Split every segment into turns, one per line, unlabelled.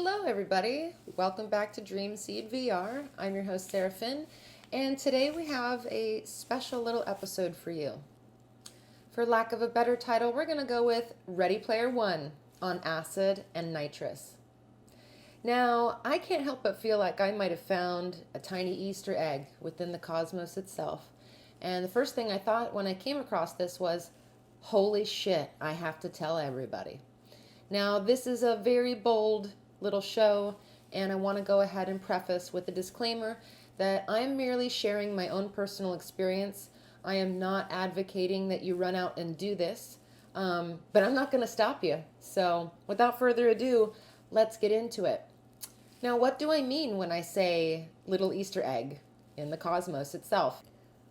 Hello everybody, welcome back to Dreamseed VR. I'm your host Sara Phinn, and today we have a special little episode for you. For lack of a better title, we're going to go with Ready Player One on Acid and Nitrous. Now, I can't help but feel like I might have found a tiny Easter egg within the cosmos itself. And the first thing I thought when I came across this was, holy shit, I have to tell everybody. Now, this is a very bold little show, and I want to go ahead and preface with a disclaimer that I'm merely sharing my own personal experience. I am not advocating that you run out and do this, but I'm not going to stop you. So, without further ado, let's get into it. Now, what do I mean when I say little Easter egg in the cosmos itself?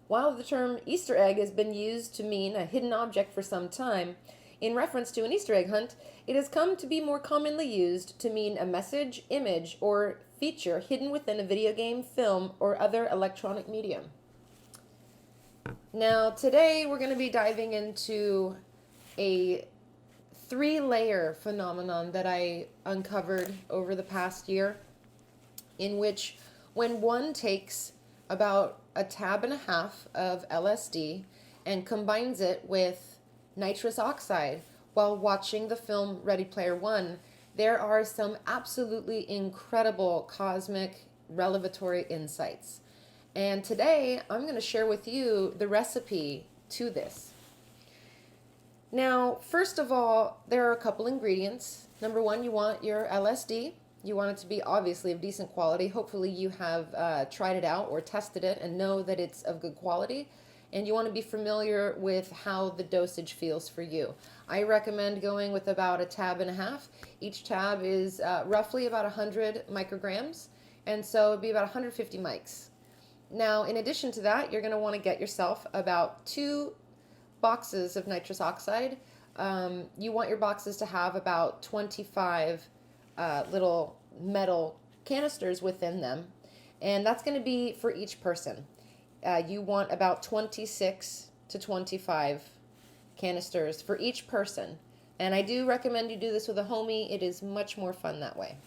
While the term Easter egg has been used to mean a hidden object for some time, in reference to an Easter egg hunt, it has come to be more commonly used to mean a message, image, or feature hidden within a video game, film, or other electronic medium. Now, today we're going to be diving into a three-layer phenomenon that I uncovered over the past year, in which when one takes about a tab and a half of LSD and combines it with nitrous oxide while watching the film Ready Player One, there are some absolutely incredible cosmic revelatory insights. And today I'm going to share with you the recipe to this. Now, first of all, there are a couple ingredients. Number one, you want your LSD. You want it to be obviously of decent quality. Hopefully you have tried it out or tested it and know that it's of good quality. And you want to be familiar with how the dosage feels for you. I recommend going with about a tab and a half. Each tab is roughly about 100 micrograms, and so it'd be about 150 mics. Now, in addition to that, you're going to want to get yourself about 2 boxes of nitrous oxide. You want your boxes to have about 25 little metal canisters within them, and that's going to be for each person. You want about 26 to 25 canisters for each person. And I do recommend you do this with a homie. It is much more fun that way.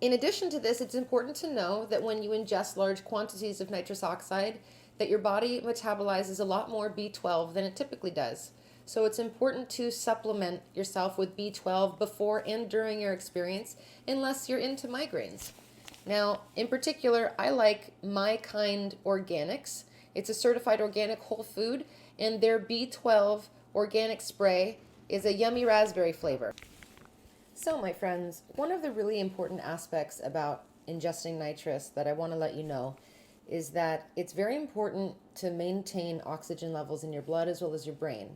In addition to this, it's important to know that when you ingest large quantities of nitrous oxide, that your body metabolizes a lot more B12 than it typically does. So it's important to supplement yourself with B12 before and during your experience, unless you're into migraines. Now, in particular, I like My Kind Organics. It's a certified organic whole food, and their B12 organic spray is a yummy raspberry flavor. So, my friends, one of the really important aspects about ingesting nitrous that I want to let you know is that it's very important to maintain oxygen levels in your blood as well as your brain.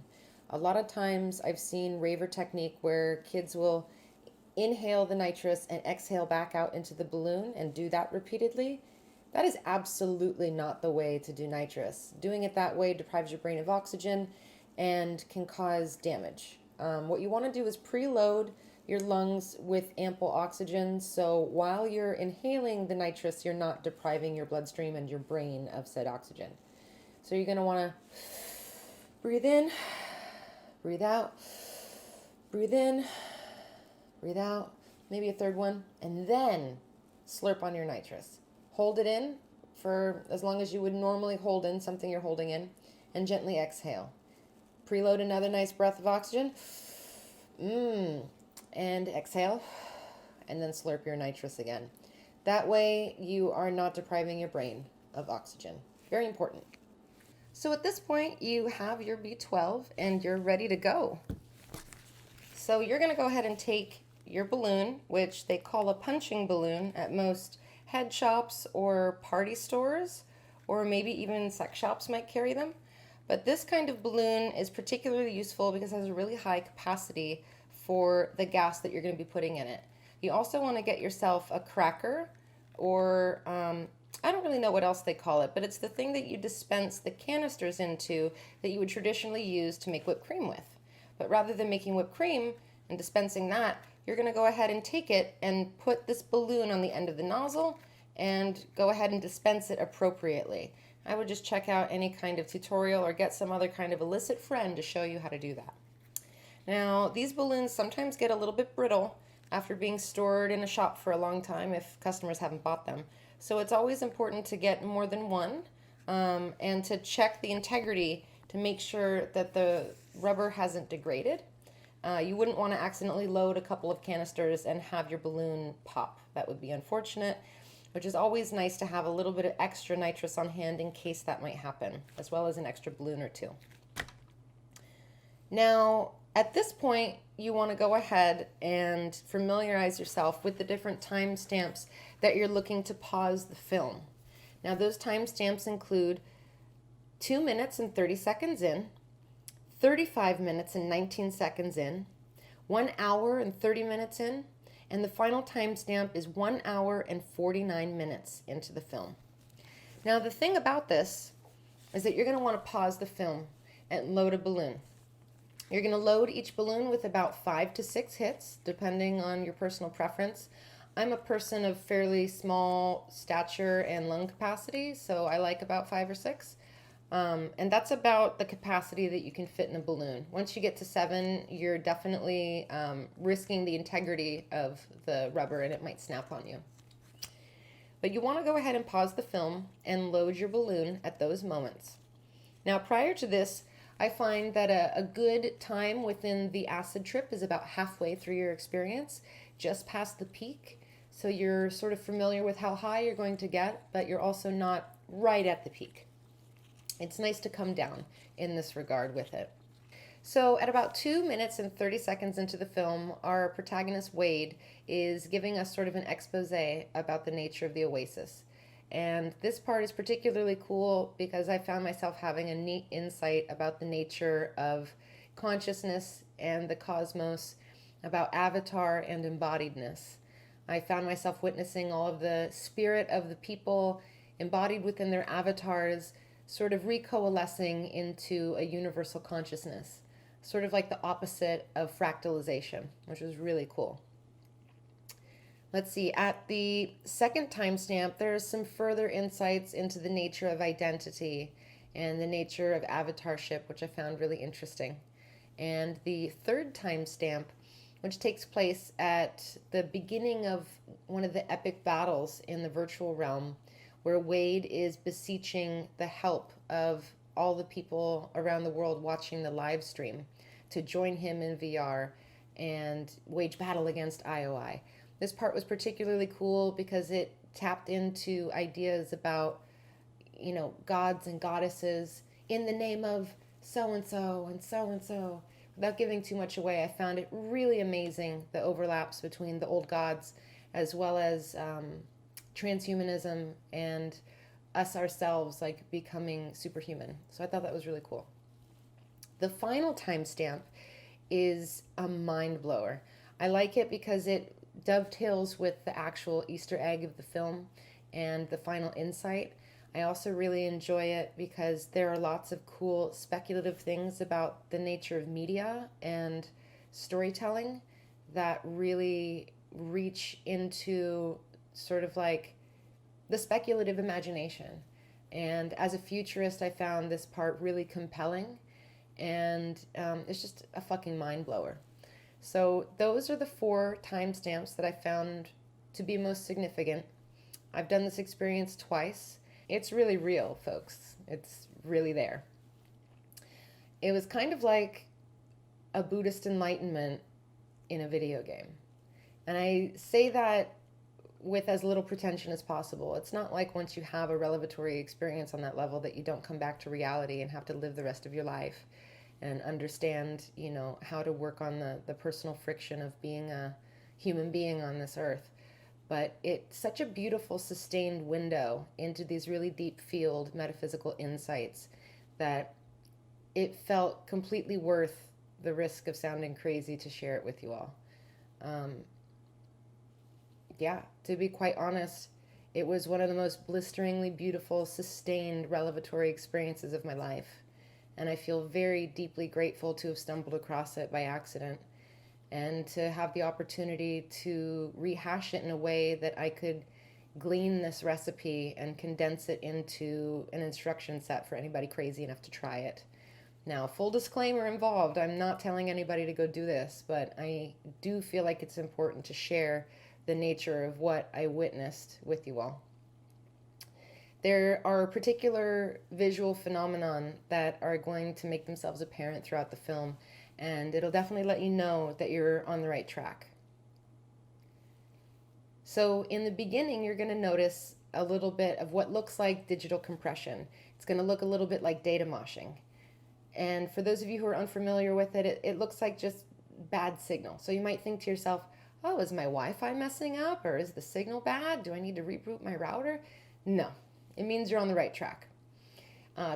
A lot of times I've seen raver technique where kids will inhale the nitrous and exhale back out into the balloon and do that repeatedly. That is absolutely not the way to do nitrous. Doing it that way deprives your brain of oxygen and can cause damage. What you want to do is preload your lungs with ample oxygen, so while you're inhaling the nitrous, you're not depriving your bloodstream and your brain of said oxygen. So you're going to want to breathe in, breathe out, breathe in, breathe out, maybe a third one, and then slurp on your nitrous. Hold it in for as long as you would normally hold in something you're holding in, and gently exhale. Preload another nice breath of oxygen, and exhale, and then slurp your nitrous again. That way you are not depriving your brain of oxygen. Very important. So at this point, you have your B12 and you're ready to go. So you're going to go ahead and take your balloon, which they call a punching balloon at most head shops or party stores, or maybe even sex shops might carry them. But this kind of balloon is particularly useful because it has a really high capacity for the gas that you're going to be putting in it. You also want to get yourself a cracker, or I don't really know what else they call it, but it's the thing that you dispense the canisters into that you would traditionally use to make whipped cream with. But rather than making whipped cream and dispensing that, you're going to go ahead and take it and put this balloon on the end of the nozzle and go ahead and dispense it appropriately. I would just check out any kind of tutorial or get some other kind of illicit friend to show you how to do that. Now, these balloons sometimes get a little bit brittle after being stored in a shop for a long time if customers haven't bought them. So it's always important to get more than one, and to check the integrity to make sure that the rubber hasn't degraded. You wouldn't want to accidentally load a couple of canisters and have your balloon pop. That would be unfortunate, which is always nice to have a little bit of extra nitrous on hand in case that might happen, as well as an extra balloon or two. Now, at this point, you want to go ahead and familiarize yourself with the different timestamps that you're looking to pause the film. Now, those timestamps include 2 minutes and 30 seconds in, 35 minutes and 19 seconds in, 1 hour and 30 minutes in, and the final timestamp is 1 hour and 49 minutes into the film. Now, the thing about this is that you're going to want to pause the film and load a balloon. You're going to load each balloon with about 5 to 6 hits, depending on your personal preference. I'm a person of fairly small stature and lung capacity, so I like about 5 or 6. And that's about the capacity that you can fit in a balloon. Once you get to 7, you're definitely risking the integrity of the rubber and it might snap on you. But you want to go ahead and pause the film and load your balloon at those moments. Now, prior to this, I find that a good time within the acid trip is about halfway through your experience, just past the peak. So you're sort of familiar with how high you're going to get, but you're also not right at the peak. It's nice to come down in this regard with it. So at about 2 minutes and 30 seconds into the film, our protagonist Wade is giving us sort of an expose about the nature of the oasis. And this part is particularly cool because I found myself having a neat insight about the nature of consciousness and the cosmos, about avatar and embodiedness. I found myself witnessing all of the spirit of the people embodied within their avatars sort of recoalescing into a universal consciousness, sort of like the opposite of fractalization, which was really cool. Let's see, at the second timestamp, there's some further insights into the nature of identity and the nature of avatarship, which I found really interesting. And the third timestamp, which takes place at the beginning of one of the epic battles in the virtual realm, where Wade is beseeching the help of all the people around the world watching the live stream to join him in VR and wage battle against IOI. This part was particularly cool because it tapped into ideas about, gods and goddesses in the name of so-and-so and so-and-so. Without giving too much away, I found it really amazing, the overlaps between the old gods as well as transhumanism and us ourselves, like becoming superhuman. So I thought that was really cool. The final timestamp is a mind blower. I like it because it dovetails with the actual Easter egg of the film and the final insight. I also really enjoy it because there are lots of cool speculative things about the nature of media and storytelling that really reach into sort of like the speculative imagination. And as a futurist, I found this part really compelling, and it's just a fucking mind blower. So those are the 4 timestamps that I found to be most significant. I've done this experience twice. It's really real, folks. It's really there. It was kind of like a Buddhist enlightenment in a video game. And I say that with as little pretension as possible. It's not like once you have a revelatory experience on that level that you don't come back to reality and have to live the rest of your life and understand, how to work on the personal friction of being a human being on this earth. But it's such a beautiful, sustained window into these really deep field metaphysical insights that it felt completely worth the risk of sounding crazy to share it with you all. To be quite honest, it was one of the most blisteringly beautiful, sustained revelatory experiences of my life. And I feel very deeply grateful to have stumbled across it by accident and to have the opportunity to rehash it in a way that I could glean this recipe and condense it into an instruction set for anybody crazy enough to try it. Now, full disclaimer involved, I'm not telling anybody to go do this, but I do feel like it's important to share the nature of what I witnessed with you all. There are particular visual phenomenon that are going to make themselves apparent throughout the film, and it'll definitely let you know that you're on the right track. So in the beginning, you're going to notice a little bit of what looks like digital compression. It's going to look a little bit like data moshing. And for those of you who are unfamiliar with it, it looks like just bad signal. So you might think to yourself, oh, is my Wi-Fi messing up, or is the signal bad? Do I need to reboot my router? No, it means you're on the right track.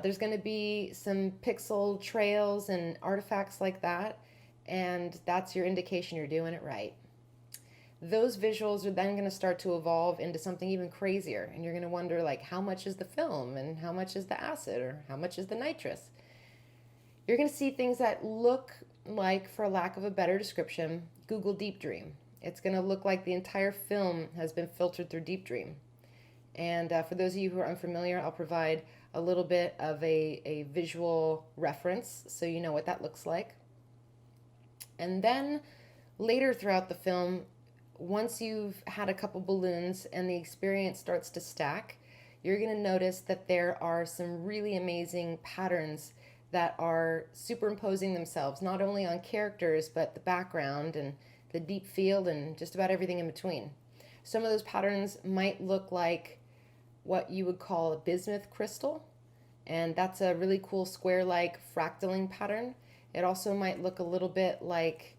There's going to be some pixel trails and artifacts like that, and that's your indication you're doing it right. Those visuals are then going to start to evolve into something even crazier, and you're going to wonder, like, how much is the film, and how much is the acid, or how much is the nitrous? You're going to see things that look like, for lack of a better description, Google Deep Dream. It's going to look like the entire film has been filtered through Deep Dream. And for those of you who are unfamiliar, I'll provide a little bit of a visual reference so you know what that looks like. And then later throughout the film, once you've had a couple balloons and the experience starts to stack, you're going to notice that there are some really amazing patterns that are superimposing themselves not only on characters but the background and the deep field and just about everything in between. Some of those patterns might look like what you would call a bismuth crystal, and that's a really cool square-like fractaling pattern. It also might look a little bit like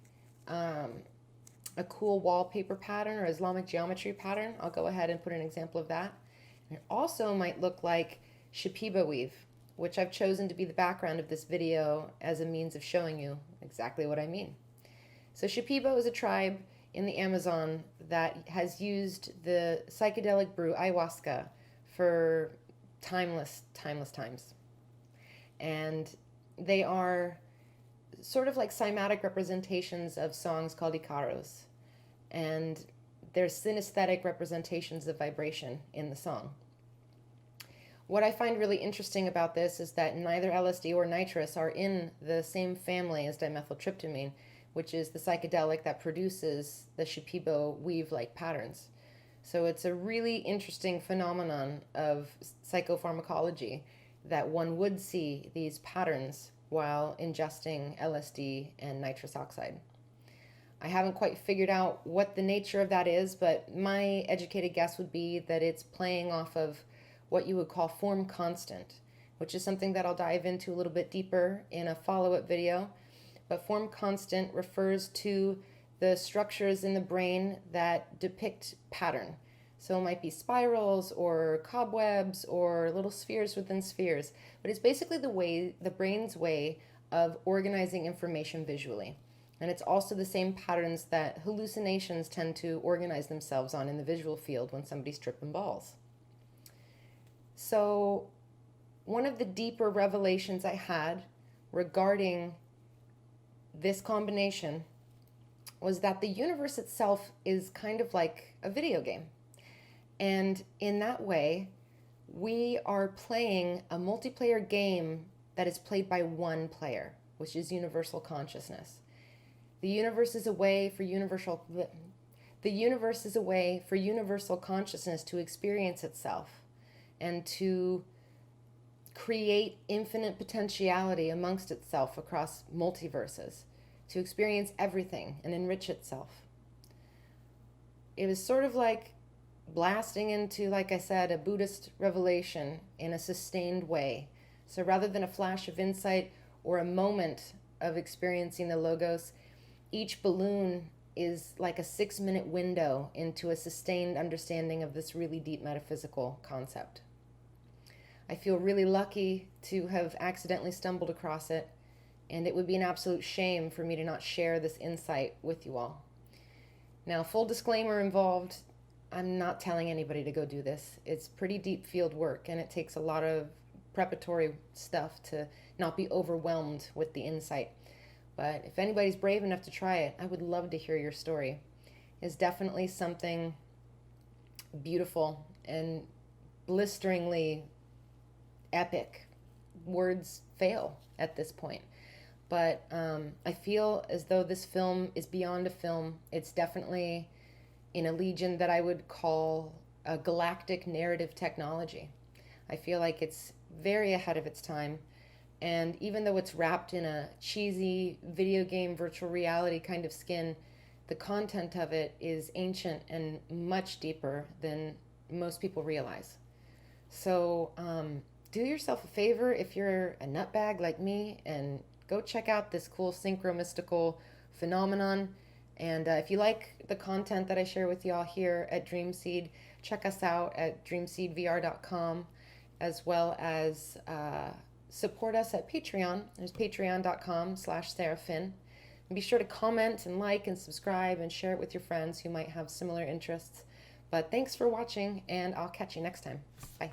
a cool wallpaper pattern or Islamic geometry pattern. I'll go ahead and put an example of that. And it also might look like Shipibo weave, which I've chosen to be the background of this video as a means of showing you exactly what I mean. So Shipibo is a tribe in the Amazon that has used the psychedelic brew ayahuasca for timeless times. And they are sort of like cymatic representations of songs called icaros. And they're synesthetic representations of vibration in the song. What I find really interesting about this is that neither LSD or nitrous are in the same family as dimethyltryptamine, which is the psychedelic that produces the Shipibo weave-like patterns. So it's a really interesting phenomenon of psychopharmacology that one would see these patterns while ingesting LSD and nitrous oxide. I haven't quite figured out what the nature of that is, but my educated guess would be that it's playing off of what you would call form constant, which is something that I'll dive into a little bit deeper in a follow-up video. But form constant refers to the structures in the brain that depict pattern. So it might be spirals or cobwebs or little spheres within spheres, but it's basically the brain's way of organizing information visually. And it's also the same patterns that hallucinations tend to organize themselves on in the visual field when somebody's tripping balls. So one of the deeper revelations I had regarding this combination was that the universe itself is kind of like a video game. And in that way, we are playing a multiplayer game that is played by one player, which is universal consciousness. The universe is a way for universal consciousness to experience itself and to create infinite potentiality amongst itself across multiverses, to experience everything and enrich itself. It was sort of like blasting into, like I said, a Buddhist revelation in a sustained way. So rather than a flash of insight or a moment of experiencing the Logos, each balloon is like a 6-minute window into a sustained understanding of this really deep metaphysical concept. I feel really lucky to have accidentally stumbled across it, and it would be an absolute shame for me to not share this insight with you all. Now, full disclaimer involved, I'm not telling anybody to go do this. It's pretty deep field work, and it takes a lot of preparatory stuff to not be overwhelmed with the insight. But if anybody's brave enough to try it, I would love to hear your story. It's definitely something beautiful and blisteringly epic. Words fail at this point. But I feel as though this film is beyond a film. It's definitely in a legion that I would call a galactic narrative technology. I feel like it's very ahead of its time. And even though it's wrapped in a cheesy video game virtual reality kind of skin, the content of it is ancient and much deeper than most people realize. So do yourself a favor if you're a nutbag like me and go check out this cool synchro-mystical phenomenon. And if you like the content that I share with y'all here at Dreamseed, check us out at dreamseedvr.com, as well as support us at Patreon. There's patreon.com/Sara Phinn. And be sure to comment and like and subscribe and share it with your friends who might have similar interests. But thanks for watching, and I'll catch you next time. Bye.